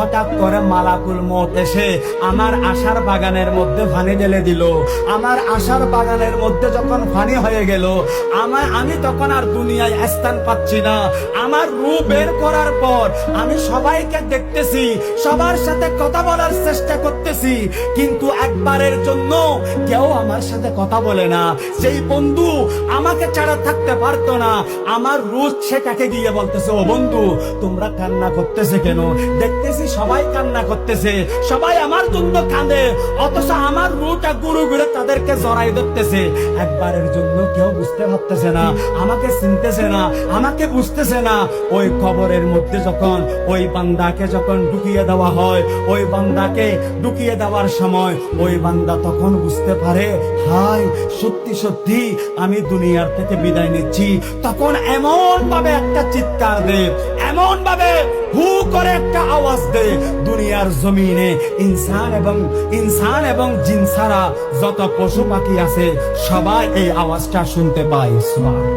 হঠাৎ করে মালাকুল মউত এসে আমার আশার বাগানের মধ্যে পানি ঢেলে দিল। আমার আশার বাগানের মধ্যে যখন পানি হয়ে গেল, আমি তখন আর দুনিয়ায় স্থান পাচ্ছি না। আমার রূহ বের করার পর আমি সবাইকে দেখতেছি, সবার সাথে কথা বলার চেষ্টা করতেছি, কিন্তু একবারের জন্য কেউ আমার সাথে কথা বলে না। যেই বন্ধু আমাকে ছাড়া থাকতে পারতো না, আমার রূহ সেটাকে গিয়ে বলতেছে, ও বন্ধু তোমরা কান্না করতেছে কেন? দেখতেছি সবাই কান্না করতেছে, সবাই আমার জন্য কাঁদে, অথচ আমার রূহটা গুরু গুরে তাদেরকে জড়াই ধরতেছে। একবারের জন্য কেউ বুঝতে পারতেছে না, আমাকে চিনতেছে না, আমাকে বুঝতেছে না। ওই কবরের মধ্যে যখন ওই বান্দাকে যখন ঢুকিয়ে দেওয়া হয়, ওই বান্দাকে ঢুকিয়ে দেওয়ার সময় ওই বান্দা তখন বুঝতে পারে, হায় সত্যি সত্যি আমি দুনিয়ার থেকে বিদায় নিচ্ছি। তখন এমন ভাবে একটা চিৎকার দে, এমন ভাবে হু করে একটা আওয়াজ দে, দুনিয়ার জমিনে ইনসান এবং জিন ছাড়া যত পশু পাখি আছে সবাই এই আওয়াজটা শুনতে পায়। সুবহান।